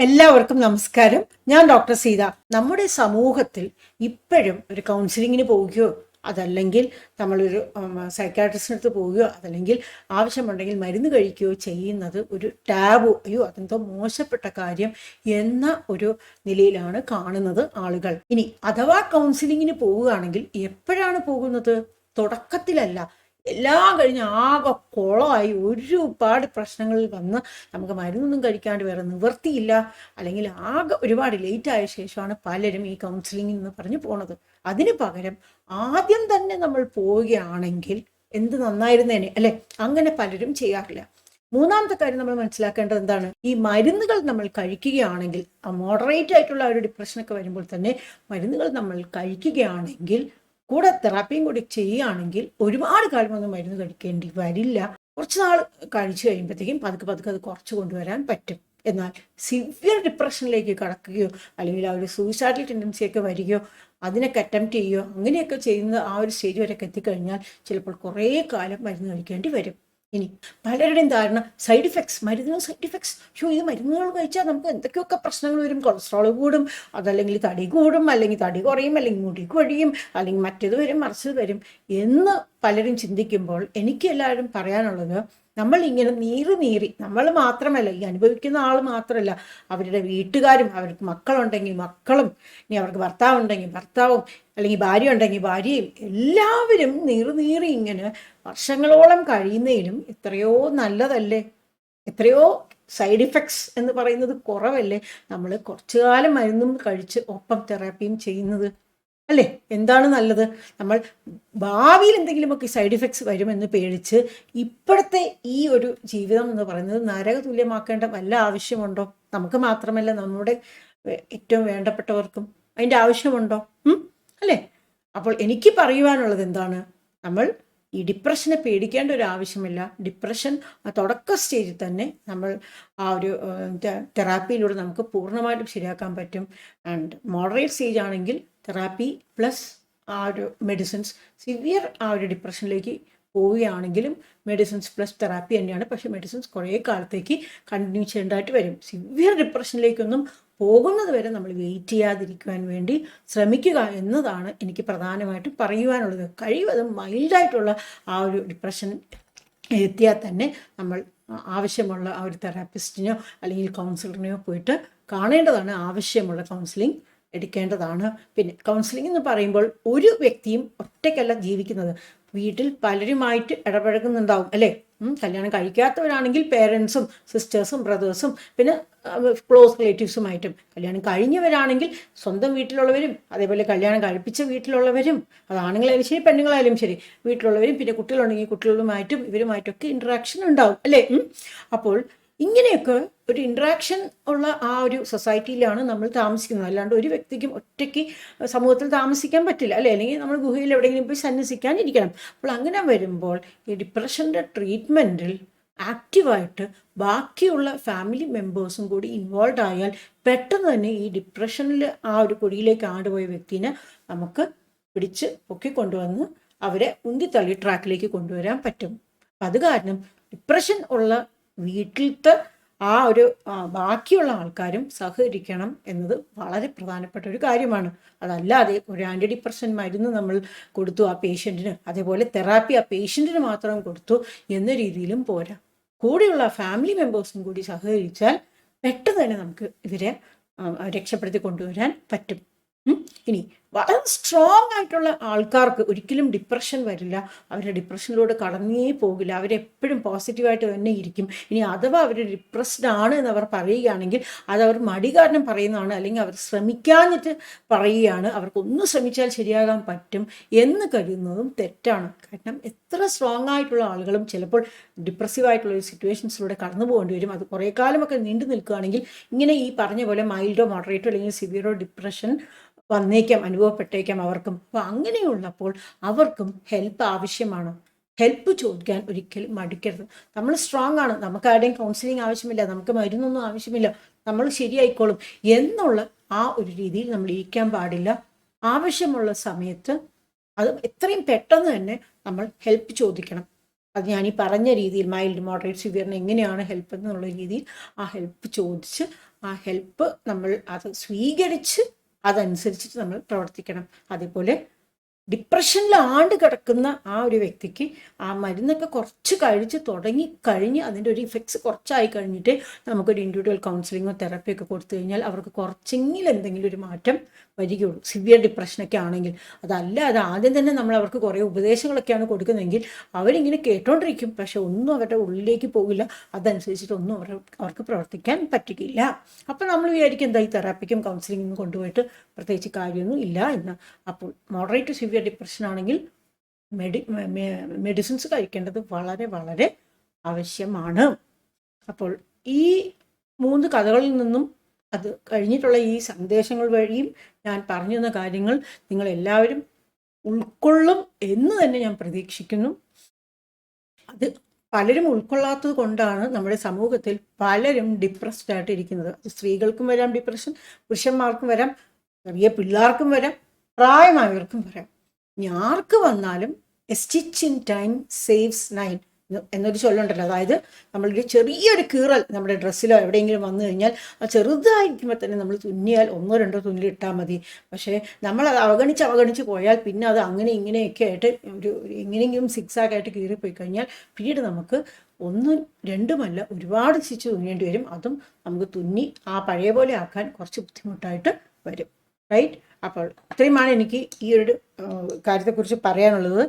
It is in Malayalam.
എല്ലാവർക്കും നമസ്കാരം. ഞാൻ ഡോക്ടർ സീത. നമ്മുടെ സമൂഹത്തിൽ ഇപ്പോഴും ഒരു കൗൺസിലിങ്ങിന് പോവുകയോ അതല്ലെങ്കിൽ നമ്മളൊരു സൈക്കാട്രിസ്റ്റിന് അടുത്ത് പോവുകയോ അതല്ലെങ്കിൽ ആവശ്യമുണ്ടെങ്കിൽ മരുന്ന് കഴിക്കുകയോ ചെയ്യുന്നത് ഒരു ടാബു, അയ്യോ അതെന്തോ മോശപ്പെട്ട കാര്യം എന്ന ഒരു നിലയിലാണ് കാണുന്നത് ആളുകൾ. ഇനി അഥവാ കൗൺസിലിങ്ങിന് പോവുകയാണെങ്കിൽ എപ്പോഴാണ് പോകുന്നത്? തുടക്കത്തിലല്ല. എല്ലാം കഴിഞ്ഞ് ആകെ കുളമായി ഒരുപാട് പ്രശ്നങ്ങളിൽ വന്ന് നമുക്ക് മരുന്നൊന്നും കഴിക്കാണ്ട് വേറെ നിവൃത്തിയില്ല, അല്ലെങ്കിൽ ആകെ ഒരുപാട് ലേറ്റ് ആയ ശേഷമാണ് പലരും ഈ കൗൺസിലിംഗ് എന്ന് പറഞ്ഞ് പോണത്. അതിന് പകരം ആദ്യം തന്നെ നമ്മൾ പോവുകയാണെങ്കിൽ എന്ത് നന്നായിരുന്നേനെ അല്ലെ? അങ്ങനെ പലരും ചെയ്യാറില്ല. മൂന്നാമത്തെ കാര്യം നമ്മൾ മനസ്സിലാക്കേണ്ടത് എന്താണ്? ഈ മരുന്നുകൾ നമ്മൾ കഴിക്കുകയാണെങ്കിൽ, മോഡറേറ്റ് ആയിട്ടുള്ള ഒരു ഡിപ്രഷനൊക്കെ വരുമ്പോൾ തന്നെ മരുന്നുകൾ നമ്മൾ കഴിക്കുകയാണെങ്കിൽ, കൂടെ തെറാപ്പിയും കൂടി ചെയ്യുകയാണെങ്കിൽ ഒരുപാട് കാലമൊന്നും മരുന്ന് കഴിക്കേണ്ടി വരില്ല. കുറച്ച് നാൾ കഴിച്ചു കഴിയുമ്പോഴത്തേക്കും പതുക്കെ പതുക്കെ അത് കുറച്ച് കൊണ്ടുവരാൻ പറ്റും. എന്നാൽ സിവിയർ ഡിപ്രഷനിലേക്ക് കടക്കുകയോ അല്ലെങ്കിൽ ആ ഒരു സൂയിസൈഡൽ ടെൻഡൻസിയൊക്കെ വരികയോ അതിനൊക്കെ അറ്റംപ്റ്റ് ചെയ്യുകയോ അങ്ങനെയൊക്കെ ചെയ്യുന്ന ആ ഒരു സ്റ്റേജ് വരെയൊക്കെ എത്തിക്കഴിഞ്ഞാൽ ചിലപ്പോൾ കുറേ കാലം മരുന്ന് കഴിക്കേണ്ടി വരും. ഇനി പലരുടെയും ധാരണ സൈഡ് ഇഫക്ട്സ്, മരുന്നുകൾ സൈഡ് ഇഫക്ട്സ്, ഇത് മരുന്നുകൾ കഴിച്ചാൽ നമുക്ക് എന്തൊക്കെയൊക്കെ പ്രശ്നങ്ങൾ വരും, കൊളസ്ട്രോൾ കൂടും, അതല്ലെങ്കിൽ തടി കൂടും, അല്ലെങ്കിൽ തടി കുറയും, അല്ലെങ്കിൽ മുടി കൊഴിയും, അല്ലെങ്കിൽ മറ്റേത് വരും മറിച്ചത് വരും എന്ന് പലരും ചിന്തിക്കുമ്പോൾ എനിക്ക് എല്ലാവരും പറയാനുള്ളത്, നമ്മൾ ഇങ്ങനെ നീറി നമ്മൾ മാത്രമല്ല, ഈ അനുഭവിക്കുന്ന ആൾ മാത്രമല്ല, അവരുടെ വീട്ടുകാരും, അവർക്ക് മക്കളുണ്ടെങ്കിൽ മക്കളും, ഇനി അവർക്ക് ഭർത്താവുണ്ടെങ്കിൽ ഭർത്താവും, അല്ലെങ്കിൽ ഭാര്യ ഉണ്ടെങ്കിൽ ഭാര്യയും, എല്ലാവരും നീറി ഇങ്ങനെ വർഷങ്ങളോളം കഴിയുന്നതിലും എത്രയോ നല്ലതല്ലേ? എത്രയോ സൈഡ് ഇഫക്ട്സ് എന്ന് പറയുന്നത് കുറവല്ലേ നമ്മൾ കുറച്ചു കാലം മരുന്നും കഴിച്ച് ഒപ്പം തെറാപ്പിയും ചെയ്യുന്നത്? അല്ലേ? എന്താണ് നല്ലത്? നമ്മൾ ഭാവിയിൽ എന്തെങ്കിലുമൊക്കെ സൈഡ് ഇഫക്ട്സ് വരുമെന്ന് പേടിച്ച് ഇപ്പോഴത്തെ ഈ ഒരു ജീവിതം എന്ന് പറയുന്നത് നരക തുല്യമാക്കേണ്ട വല്ല ആവശ്യമുണ്ടോ? നമുക്ക് മാത്രമല്ല, നമ്മുടെ ഏറ്റവും വേണ്ടപ്പെട്ടവർക്കും അതിൻ്റെ ആവശ്യമുണ്ടോ? അല്ലേ? അപ്പോൾ എനിക്ക് പറയുവാനുള്ളത് എന്താണ്? നമ്മൾ ഈ ഡിപ്രഷനെ പേടിക്കേണ്ട ഒരു ആവശ്യമില്ല. ഡിപ്രഷൻ തുടക്ക സ്റ്റേജിൽ തന്നെ നമ്മൾ ആ ഒരു തെറാപ്പിയിലൂടെ നമുക്ക് പൂർണ്ണമായിട്ടും ശരിയാക്കാൻ പറ്റും. ആൻഡ് മോഡറേറ്റ് സ്റ്റേജ് ആണെങ്കിൽ തെറാപ്പി പ്ലസ് ആ ഒരു മെഡിസിൻസ്, സിവിയർ ആ ഒരു ഡിപ്രഷനിലേക്ക് പോവുകയാണെങ്കിലും മെഡിസിൻസ് പ്ലസ് തെറാപ്പി തന്നെയാണ്. പക്ഷേ മെഡിസിൻസ് കുറേ കാലത്തേക്ക് കണ്ടിന്യൂ ചെയ്യേണ്ടതായിട്ട് വരും. സിവിയർ ഡിപ്രഷനിലേക്കൊന്നും പോകുന്നത് വരെ നമ്മൾ വെയിറ്റ് ചെയ്യാതിരിക്കുവാൻ വേണ്ടി ശ്രമിക്കുക എന്നതാണ് എനിക്ക് പ്രധാനമായിട്ടും പറയുവാനുള്ളത്. കഴിവതും മൈൽഡായിട്ടുള്ള ആ ഒരു ഡിപ്രഷൻ എത്തിയാൽ തന്നെ നമ്മൾ ആവശ്യമുള്ള ആ ഒരു തെറാപ്പിസ്റ്റിനെയോ അല്ലെങ്കിൽ കൗൺസിലറിനെയോ പോയിട്ട് കാണേണ്ടതാണ്. ആവശ്യമുള്ള കൗൺസിലിംഗ് എടുക്കേണ്ടതാണ്. പിന്നെ കൗൺസിലിംഗ് എന്ന് പറയുമ്പോൾ ഒരു വ്യക്തിയും ഒറ്റയ്ക്കല്ല ജീവിക്കുന്നത്, വീട്ടിൽ പലരുമായിട്ട് ഇടപഴകുന്നുണ്ടാവും അല്ലേ? കല്യാണം കഴിക്കാത്തവരാണെങ്കിൽ പേരൻസും സിസ്റ്റേഴ്സും ബ്രദേഴ്സും പിന്നെ ക്ലോസ് റിലേറ്റീവ്സുമായിട്ടും, കല്യാണം കഴിഞ്ഞവരാണെങ്കിൽ സ്വന്തം വീട്ടിലുള്ളവരും അതേപോലെ കല്യാണം കഴിപ്പിച്ച വീട്ടിലുള്ളവരും, അതാണുങ്ങളായാലും ശരി പെണ്ണുങ്ങളായാലും ശരി, വീട്ടിലുള്ളവരും പിന്നെ കുട്ടികളുണ്ടെങ്കിൽ കുട്ടികളുമായിട്ടും ഇവരുമായിട്ടൊക്കെ ഇൻട്രാക്ഷൻ ഉണ്ടാവും അല്ലേ? അപ്പോൾ ഇങ്ങനെയൊക്കെ ഒരു ഇൻട്രാക്ഷൻ ഉള്ള ആ ഒരു സൊസൈറ്റിയിലാണ് നമ്മൾ താമസിക്കുന്നത്. അല്ലാണ്ട് ഒരു വ്യക്തിക്കും ഒറ്റയ്ക്ക് സമൂഹത്തിൽ താമസിക്കാൻ പറ്റില്ല അല്ലേ? അല്ലെങ്കിൽ നമ്മൾ ഗുഹയിൽ എവിടെയെങ്കിലും പോയി സന്യസിക്കാൻ ഇരിക്കണം. അപ്പോൾ അങ്ങനെ വരുമ്പോൾ ഈ ഡിപ്രഷൻ്റെ ട്രീറ്റ്മെൻറ്റിൽ ആക്റ്റീവായിട്ട് ബാക്കിയുള്ള ഫാമിലി മെമ്പേഴ്സും കൂടി ഇൻവോൾവ് ആയാൽ പെട്ടെന്ന് തന്നെ ഈ ഡിപ്രഷനിൽ ആ ഒരു കുഴിയിലേക്ക് ആണ്ടുപോയ വ്യക്തിനെ നമുക്ക് പിടിച്ച് പൊക്കിക്കൊണ്ടുവന്ന് അവരെ ഉന്തിത്തള്ളി ട്രാക്കിലേക്ക് കൊണ്ടുവരാൻ പറ്റും. അപ്പം അത് കാരണം ഡിപ്രഷൻ ഉള്ള വീട്ടിലത്തെ ആ ഒരു ബാക്കിയുള്ള ആൾക്കാരും സഹകരിക്കണം എന്നത് വളരെ പ്രധാനപ്പെട്ട ഒരു കാര്യമാണ്. അതല്ലാതെ ഒരു ആൻറ്റി ഡിപ്രഷൻ മരുന്ന് നമ്മൾ കൊടുത്തു ആ പേഷ്യൻറ്റിന്, അതേപോലെ തെറാപ്പി ആ പേഷ്യൻറ്റിന് മാത്രം കൊടുത്തു എന്ന രീതിയിലും പോരാ. കൂടെയുള്ള ഫാമിലി മെമ്പേഴ്സും കൂടി സഹകരിച്ചാൽ പെട്ടെന്ന് തന്നെ നമുക്ക് ഇവരെ രക്ഷപ്പെടുത്തി കൊണ്ടുവരാൻ പറ്റും. ഇനി വളരെ സ്ട്രോങ് ആയിട്ടുള്ള ആൾക്കാർക്ക് ഒരിക്കലും ഡിപ്രഷൻ വരില്ല. അവരുടെ ഡിപ്രഷനിലൂടെ കടന്നേ പോകില്ല. അവരെപ്പോഴും പോസിറ്റീവായിട്ട് തന്നെ ഇരിക്കും. ഇനി അഥവാ അവർ ഡിപ്രസ്ഡ് ആണ് എന്ന് അവർ പറയുകയാണെങ്കിൽ അതവർ മടി കാരണം പറയുന്നതാണ്, അല്ലെങ്കിൽ അവർ ശ്രമിക്കാഞ്ഞിട്ട് പറയുകയാണ്, അവർക്കൊന്ന് ശ്രമിച്ചാൽ ശരിയാകാൻ പറ്റും എന്ന് കരുതുന്നതും തെറ്റാണ്. കാരണം എത്ര സ്ട്രോങ് ആയിട്ടുള്ള ആളുകളും ചിലപ്പോൾ ഡിപ്രസീവായിട്ടുള്ള ഒരു സിറ്റുവേഷൻസിലൂടെ കടന്നു പോകേണ്ടി വരും. അത് കുറേ കാലമൊക്കെ നീണ്ടു നിൽക്കുകയാണെങ്കിൽ ഇങ്ങനെ ഈ പറഞ്ഞ പോലെ മൈൽഡോ മോഡറേറ്റോ അല്ലെങ്കിൽ സിവിയറോ ഡിപ്രഷൻ വന്നേക്കാം, അനുഭവപ്പെട്ടേക്കാം അവർക്കും. അപ്പോൾ അങ്ങനെയുള്ളപ്പോൾ അവർക്കും ഹെൽപ്പ് ആവശ്യമാണ്. ഹെൽപ്പ് ചോദിക്കാൻ ഒരിക്കലും മടിക്കരുത്. നമ്മൾ സ്ട്രോങ് ആണ്, നമുക്ക് ആരുടെയും കൗൺസിലിംഗ് ആവശ്യമില്ല, നമുക്ക് മരുന്നൊന്നും ആവശ്യമില്ല, നമ്മൾ ശരിയായിക്കോളും എന്നുള്ള ആ ഒരു രീതിയിൽ നമ്മൾ ഇരിക്കാൻ പാടില്ല. ആവശ്യമുള്ള സമയത്ത് അത് എത്രയും പെട്ടെന്ന് തന്നെ നമ്മൾ ഹെൽപ്പ് ചോദിക്കണം. അത് ഞാൻ ഈ പറഞ്ഞ രീതിയിൽ മൈൽഡ്, മോഡറേറ്റ്, സിവിയറിന് എങ്ങനെയാണ് ഹെൽപ്പ് എന്നുള്ള രീതിയിൽ ആ ഹെൽപ്പ് ചോദിച്ച് ആ ഹെൽപ്പ് നമ്മൾ അത് സ്വീകരിച്ച് അതനുസരിച്ചിട്ട് നമ്മൾ പ്രവർത്തിക്കണം. അതേപോലെ ഡിപ്രഷനിൽ കിടക്കുന്ന ആ ഒരു വ്യക്തിക്ക് ആ മരുന്നൊക്കെ കുറച്ച് കഴിച്ച് കഴിഞ്ഞ് അതിൻ്റെ ഒരു ഇഫക്ട്സ് കുറച്ചായി കഴിഞ്ഞിട്ട് നമുക്കൊരു ഇൻഡിവിജ്വൽ കൗൺസിലിങ്ങോ തെറപ്പിയൊക്കെ കൊടുത്തു കഴിഞ്ഞാൽ അവർക്ക് കുറച്ചെങ്കിലും എന്തെങ്കിലും ഒരു മാറ്റം വരികയുള്ളൂ, സിവിയർ ഡിപ്രഷനൊക്കെ ആണെങ്കിൽ. അത് ആദ്യം തന്നെ നമ്മൾ അവർക്ക് കുറേ ഉപദേശങ്ങളൊക്കെയാണ് കൊടുക്കുന്നതെങ്കിൽ അവരിങ്ങനെ കേട്ടോണ്ടിരിക്കും, പക്ഷെ ഒന്നും അവരുടെ ഉള്ളിലേക്ക് പോകില്ല, അതനുസരിച്ചിട്ടൊന്നും അവർക്ക് പ്രവർത്തിക്കാൻ പറ്റുകയില്ല. അപ്പം നമ്മൾ വിചാരിക്കും എന്താ ഈ തെറാപ്പിക്കും കൗൺസിലിങ്ങും കൊണ്ടുപോയിട്ട് പ്രത്യേകിച്ച് കാര്യമൊന്നും ഇല്ല എന്ന്. അപ്പോൾ മോഡറേറ്റ് ടു സിവിയർ ഡിപ്രഷൻ ആണെങ്കിൽ മെഡിസിൻസ് കഴിക്കേണ്ടത് വളരെ വളരെ ആവശ്യമാണ്. അപ്പോൾ ഈ 3 കഥകളിൽ നിന്നും അത് കഴിഞ്ഞിട്ടുള്ള ഈ സന്ദേശങ്ങൾ വഴിയും ഞാൻ പറഞ്ഞു തന്ന കാര്യങ്ങൾ നിങ്ങൾ എല്ലാവരും ഉൾക്കൊള്ളും എന്ന് തന്നെ ഞാൻ പ്രതീക്ഷിക്കുന്നു. അത് പലരും ഉൾക്കൊള്ളാത്തത് കൊണ്ടാണ് നമ്മുടെ സമൂഹത്തിൽ പലരും ഡിപ്രസ്ഡ് ആയിട്ട് ഇരിക്കുന്നത്. അത് സ്ത്രീകൾക്കും വരാം ഡിപ്രഷൻ, പുരുഷന്മാർക്കും വരാം, ചെറിയ പിള്ളേർക്കും വരാം, പ്രായമായവർക്കും വരാം. ആർക്ക് വന്നാലും A stitch in time saves 9 എന്നൊരു ചൊല്ലുണ്ടല്ലോ. അതായത് നമ്മളൊരു ചെറിയൊരു കീറൽ നമ്മുടെ ഡ്രസ്സിലോ എവിടെയെങ്കിലും വന്നു കഴിഞ്ഞാൽ ആ ചെറുതായിരിക്കുമ്പോൾ തന്നെ നമ്മൾ തുന്നിയാൽ 1-2 തുന്നിലിട്ടാൽ മതി. പക്ഷേ നമ്മളത് അവഗണിച്ച് പോയാൽ പിന്നെ അത് അങ്ങനെ ഇങ്ങനെയൊക്കെ ആയിട്ട് എങ്ങനെയെങ്കിലും സിക്സാക്കായിട്ട് കീറിപ്പോയി കഴിഞ്ഞാൽ പിന്നീട് നമുക്ക് 1-2 ഒരുപാട് സ്റ്റിച്ച് തുന്നേണ്ടി വരും. അതും നമുക്ക് തുന്നി ആ പഴയ പോലെ ആക്കാൻ കുറച്ച് ബുദ്ധിമുട്ടായിട്ട് വരും. റൈറ്റ്? അപ്പോൾ ഇത്രയുമാണ് എനിക്ക് ഈ ഒരു കാര്യത്തെക്കുറിച്ച് പറയാനുള്ളത്.